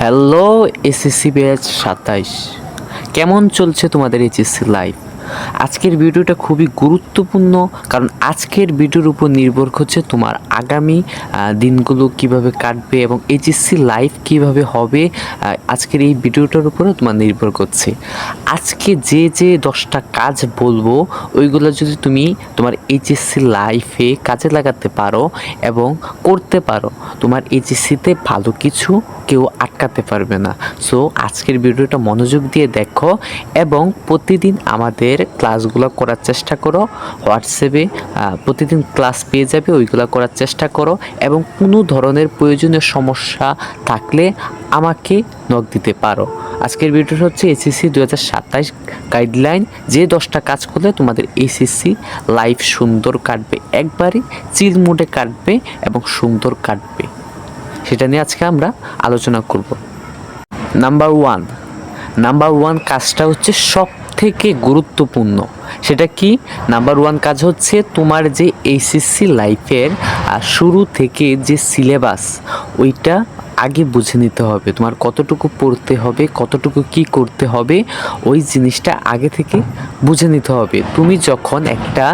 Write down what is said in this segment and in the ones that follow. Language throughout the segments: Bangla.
হ্যালো এসএসসি ব্যাচ ২৭, কেমন চলছে তোমাদের এইচএসসি লাইফ? আজকের ভিডিওটা খুবই গুরুত্বপূর্ণ, কারণ আজকের ভিডিওর উপর নির্ভর করছে তোমার আগামী দিনগুলো কিভাবে কাটবে এবং এইচএসসি লাইফ কিভাবে হবে। আজকের এই ভিডিওটার উপরে তোমার নির্ভর করছে। আজকে যে 10টা কাজ বলবো, ওইগুলো যদি তুমি তোমার এইচএসসি লাইফে কাজে লাগাতে পারো এবং করতে পারো, তোমার এইচএসসিতে ভালো কিছু কেউ আটকাতে পারবে না। সো আজকের ভিডিওটা মনোযোগ দিয়ে দেখো এবং প্রতিদিন আমাদের ক্লাসগুলো করার চেষ্টা করো। হোয়াটসঅ্যাপে প্রতিদিন ক্লাস পেয়ে যাবে, ওইগুলো করার চেষ্টা করো এবং কোনো ধরনের প্রয়োজনীয় সমস্যা থাকলে আমাকে নক দিতে পারো। আজকের ভিডিওটা হচ্ছে এসএসসি 2027 গাইডলাইন, যে 10টা কাজ করলে তোমাদের এসএসসি লাইফ সুন্দর কাটবে, একবারে চিল মোডে কাটবে এবং সুন্দর কাটবে, সেটা নিয়ে আজকে আমরা আলোচনা করব। নাম্বার ওয়ান কাজটা হচ্ছে সব থেকে গুরুত্বপূর্ণ। সেটা কি? নাম্বার ওয়ান কাজ হচ্ছে তোমার যে এইচএসসি লাইফের শুরু থেকে যে সিলেবাস, ওইটা আগে বুঝে নিতে হবে। তোমার কতটুকু পড়তে হবে, কতটুকু কি করতে হবে, ওই জিনিসটা আগে থেকে বুঝে নিতে হবে। তুমি যখন একটা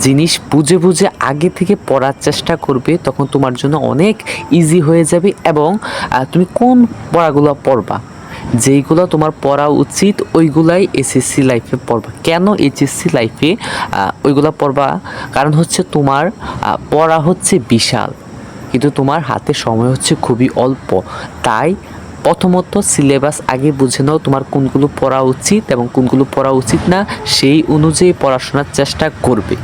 জিনিস বুঝে আগে থেকে পড়ার চেষ্টা করবে, তখন তোমার জন্য অনেক ইজি হয়ে যাবে এবং তুমি কোন পড়াগুলো পড়বা, যেইগুলো তোমার পড়া উচিত ওইগুলাই এসএসসি লাইফে পড়বা। কেন এইচএসসি লাইফে ওইগুলো পড়বা? কারণ হচ্ছে তোমার পড়া হচ্ছে বিশাল, কিন্তু তোমার হাতে সময় হচ্ছে খুবই অল্প। তাই প্রথমত সিলেবাস আগে বুঝে নাও, তোমার কোনগুলো পড়া উচিত এবং কোনগুলো পড়া উচিত না, সেই অনুযায়ী পড়াশোনার চেষ্টা করবে।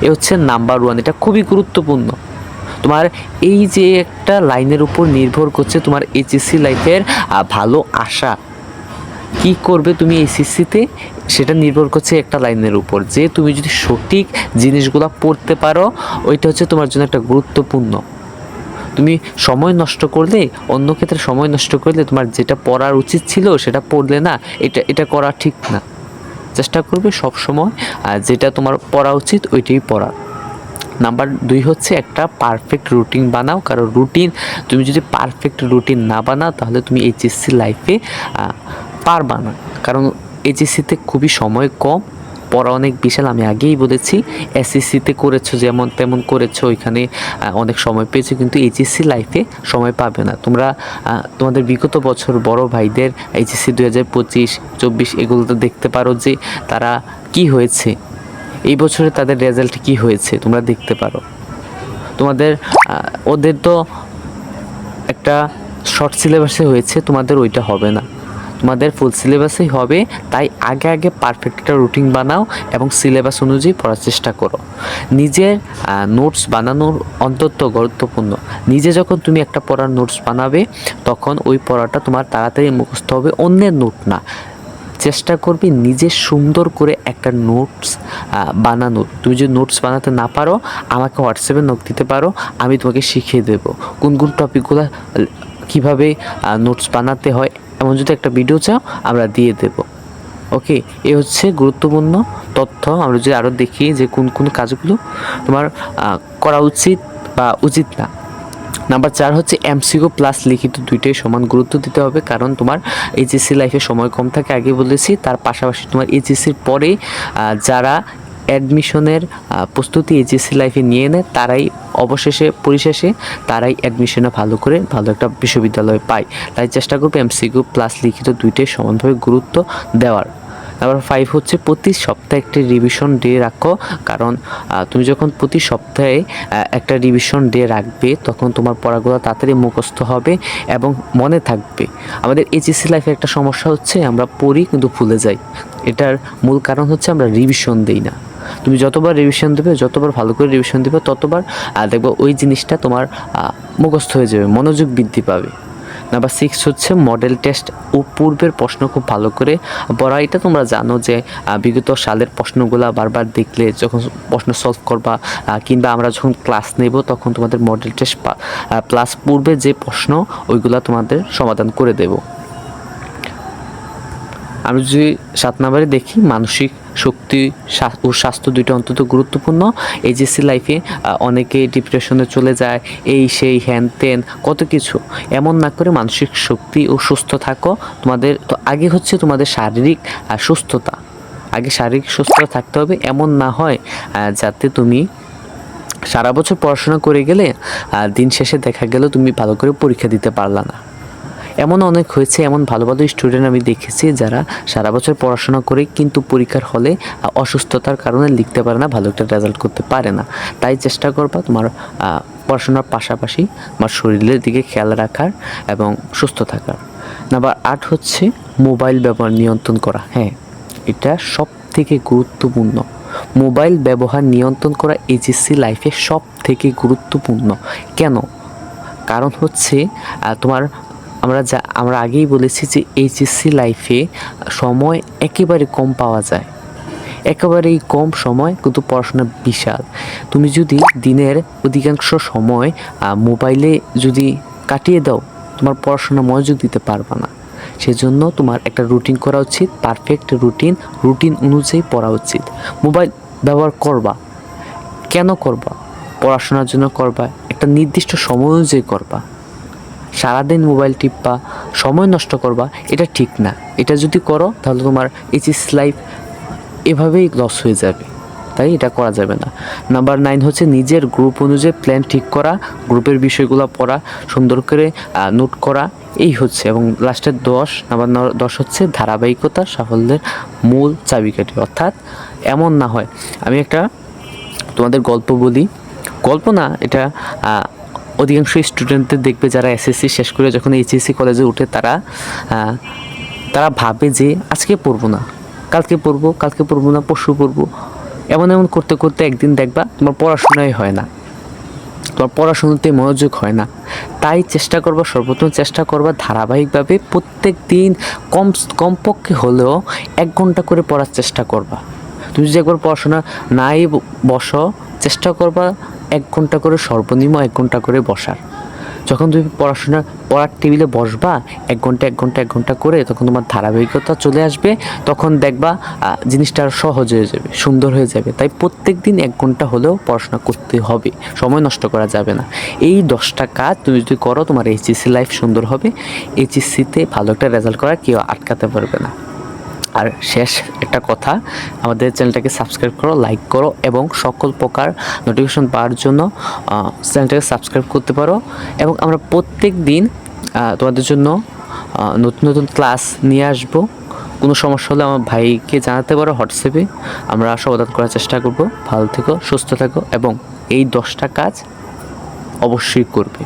এ হচ্ছে নাম্বার ওয়ান, এটা খুবই গুরুত্বপূর্ণ। তোমার এই যে একটা লাইনের উপর নির্ভর করছে তোমার এইচএসসি লাইফের ভালো আশা। কি করবে তুমি এইচএসসিতে, সেটা নির্ভর করছে একটা লাইনের উপর। যে তুমি যদি সঠিক জিনিসগুলো পড়তে পারো, ওইটা হচ্ছে তোমার জন্য একটা গুরুত্বপূর্ণ। তুমি সময় নষ্ট করলে, অন্য ক্ষেত্রে সময় নষ্ট করলে, তোমার যেটা পড়ার উচিত ছিল সেটা পড়লে না, এটা করা ঠিক না। চেষ্টা করবে সব সময় যেটা তোমার পড়া উচিত ওইটাই পড়ার। নাম্বার 2 হচ্ছে একটা পারফেক্ট রুটিন বানাও। কারণ তুমি যদি পারফেক্ট রুটিন না বানাও, তাহলে তুমি এইচএসসি লাইফে পারবা না। কারণ এইচএসসিতে খুবই সময় কম, পড়া অনেক বিশাল। আমি আগেই বলেছি, এসএসসিতে করেছো যেমন তেমন করেছো, ওইখানে অনেক সময় পেয়েছো, কিন্তু এইচএসসি লাইফে সময় পাবে না। তোমাদের বিগত বছর বড় ভাইদের এইচএসসি 2025, 24 এগুলোতে দেখতে পারো যে তারা কি হয়েছে, এই বছরে তাদের রেজাল্ট কি হয়েছে তোমরা দেখতে পারো। ওদের তো একটা শর্ট সিলেবাসে হয়েছে, তোমাদের ওইটা হবে না, তোমাদের ফুল সিলেবাসেই হবে। তাই আগে পারফেক্ট একটা রুটিন বানাও এবং সিলেবাস অনুযায়ী পড়ার চেষ্টা করো। নিজের নোটস বানানোর অন্তত গুরুত্বপূর্ণ। নিজে যখন তুমি একটা পড়ার নোটস বানাবে, তখন ওই পড়াটা তোমার তাড়াতাড়ি মুখস্থ হবে, অন্যের নোট না। চেষ্টা করবে নিজে সুন্দর করে একটা নোটস বানানোর। তুমি যদি নোটস বানাতে না পারো, আমাকে হোয়াটসঅ্যাপে নক দিতে পারো, আমি তোমাকে শিখিয়ে দেবো কোন টপিকগুলো কীভাবে নোটস বানাতে হয়। এমন যদি একটা ভিডিও চাও, আমরা দিয়ে দেব। ওকে, এ হচ্ছে গুরুত্বপূর্ণ তথ্য। আমরা যদি আরও দেখি যে কোন কাজগুলো তোমার করা উচিত বা উচিত না। নাম্বার 4 হচ্ছে এমসিকিউ প্লাস লিখিত, দুইটাই সমান গুরুত্ব দিতে হবে। কারণ তোমার এইচএসসি লাইফে সময় কম থাকে, আগে বলেছি। তার পাশাপাশি তোমার এইচএসসির পরে যারা অ্যাডমিশনের প্রস্তুতি এইচএসসি লাইফে নিয়ে নেয়, তারাই পরিশেষে তারাই অ্যাডমিশনে ভালো একটা বিশ্ববিদ্যালয় পায়। তাই চেষ্টা করবে এমসিকিউ প্লাস লিখিত দুইটাই সমানভাবে গুরুত্ব দেওয়ার। নাম্বার 5 হচ্ছে প্রতি সপ্তাহে একটা রিভিশন ডে রাখো। কারণ তুমি যখন প্রতি সপ্তাহে একটা রিভিশন ডে রাখবে, তখন তোমার পড়াগুলো তাড়াতাড়ি মুখস্থ হবে এবং মনে থাকবে। আমাদের এইচএসসি লাইফে একটা সমস্যা হচ্ছে, আমরা পড়ি কিন্তু ভুলে যাই। এটার মূল কারণ হচ্ছে আমরা রিভিশন দিই না। তুমি যতবার রিভিশন দেবে, যতবার ভালো করে রিভিশন দেবে, ততবার দেখবে ওই জিনিসটা তোমার মুখস্থ হয়ে যাবে, মনোযোগ বৃদ্ধি পাবে। নাম্বার 6 হচ্ছে মডেল টেস্ট ও পূর্বের প্রশ্ন খুব ভালো করে পড়া। এটা তোমরা জানো যে বিগত সালের প্রশ্নগুলো বারবার দেখলে, যখন প্রশ্ন সলভ করবা কিংবা আমরা যখন ক্লাস নেব, তখন তোমাদের মডেল টেস্ট প্লাস পূর্বে যে প্রশ্ন, ওইগুলা তোমাদের সমাধান করে দেব। আমি যদি 7 নম্বরে দেখি, মানসিক শক্তি ও স্বাস্থ্য দুইটা অন্তত গুরুত্বপূর্ণ। এইচএসসি লাইফে অনেকে ডিপ্রেশনে চলে যায়, এই সেই হ্যান ত্যান কত কিছু। এমন না করে মানসিক শক্তি ও সুস্থ থাকো। তোমাদের তো আগে হচ্ছে তোমাদের শারীরিক সুস্থতা, আগে শারীরিক সুস্থতা থাকতে হবে। এমন না হয় যাতে তুমি সারা বছর পড়াশোনা করে গেলে দিন শেষে দেখা গেল তুমি ভালো করে পরীক্ষা দিতে পারলা না। এমন অনেক হয়েছে, এমন ভালো ভালো স্টুডেন্ট আমি দেখেছি যারা সারা বছর পড়াশোনা করে কিন্তু পরীক্ষার হলে অসুস্থতার কারণে লিখতে পারে না, ভালো একটা রেজাল্ট করতে পারে না। তাই চেষ্টা করবা তোমার পড়াশোনার পাশাপাশি তোমার শরীরের দিকে খেয়াল রাখার এবং সুস্থ থাকার। নাম্বার 8 হচ্ছে মোবাইল ব্যবহার নিয়ন্ত্রণ করা। হ্যাঁ, এটা সব থেকে গুরুত্বপূর্ণ। মোবাইল ব্যবহার নিয়ন্ত্রণ করা এইচএসসি লাইফে সব থেকে গুরুত্বপূর্ণ। কেন? কারণ হচ্ছে আমরা আগেই বলেছি যে এইচএসসি লাইফে সময় একেবারে কম পাওয়া যায়, একেবারেই কম সময়, কিন্তু পড়াশোনা বিশাল। তুমি যদি দিনের অধিকাংশ সময় মোবাইলে যদি কাটিয়ে দাও, তোমার পড়াশোনা মনোযোগ দিতে পারবে না। সেজন্য তোমার একটা রুটিন করা উচিত, পারফেক্ট রুটিন অনুযায়ী পড়া উচিত। মোবাইল ব্যবহার করবা, কেন করবা? পড়াশোনার জন্য করবা, একটা নির্দিষ্ট সময় অনুযায়ী করবা। সারাদিন মোবাইল টিপবা, সময় নষ্ট করবা, এটা ঠিক না। এটা যদি করো তাহলে তোমার এইচএসসি লাইফ এভাবেই লস হয়ে যাবে, তাই এটা করা যাবে না। নাম্বার 9 হচ্ছে নিজের গ্রুপ অনুযায়ী প্ল্যান ঠিক করা, গ্রুপের বিষয়গুলো পড়া, সুন্দর করে নোট করা, এই হচ্ছে। এবং লাস্টের নাম্বার 10 হচ্ছে ধারাবাহিকতা সাফল্যের মূল চাবিকাঠি। অর্থাৎ এমন না হয়, আমি একটা তোমাদের গল্প বলি, গল্প না এটা, অধিকাংশ স্টুডেন্টদের দেখবে যারা এসএসসি শেষ করে যখন এইচএসসি কলেজে উঠে তারা ভাবে যে আজকে পড়বো না, কালকে পড়বো না, পরশু পড়বো। এমন করতে করতে একদিন দেখবা তোমার পড়াশোনাই হয় না, তোমার পড়াশোনাতে মনোযোগ হয় না। তাই সর্বপ্রথম চেষ্টা করবা ধারাবাহিকভাবে প্রত্যেক দিন কমপক্ষে হলেও 1 ঘন্টা করে পড়ার চেষ্টা করবা। তুমি যদি একবার পড়াশোনা নাই বসো, চেষ্টা করবা 1 ঘন্টা করে, সর্বনিম্ন 1 ঘন্টা করে বসার। যখন তুমি পড়ার টেবিলে বসবা 1 ঘন্টা করে, তখন তোমার ধারাবাহিকতা চলে আসবে। তখন দেখবা জিনিসটা আরও সহজ হয়ে যাবে, সুন্দর হয়ে যাবে। তাই প্রত্যেক দিন 1 ঘন্টা হলেও পড়াশোনা করতে হবে, সময় নষ্ট করা যাবে না। এই 10টা কাজ তুমি যদি করো, তোমার এইচএসসি লাইফ সুন্দর হবে। এইচএসসিতে ভালো একটা রেজাল্ট করা কেউ আটকাতে পারবে না। আর শেষ একটা কথা, আমাদের চ্যানেলটাকে সাবস্ক্রাইব করো, লাইক করো, এবং সকল প্রকার নোটিফিকেশন পাওয়ার জন্য চ্যানেলটাকে সাবস্ক্রাইব করতে পারো। এবং আমরা প্রত্যেক দিন তোমাদের জন্য নতুন নতুন ক্লাস নিয়ে আসবো। কোনো সমস্যা হলে আমার ভাইকে জানাতে পারো হোয়াটসঅ্যাপে, আমরা সমাধান করার চেষ্টা করব। ভালো থেকো, সুস্থ থাকো, এবং এই 10টা কাজ অবশ্যই করবে।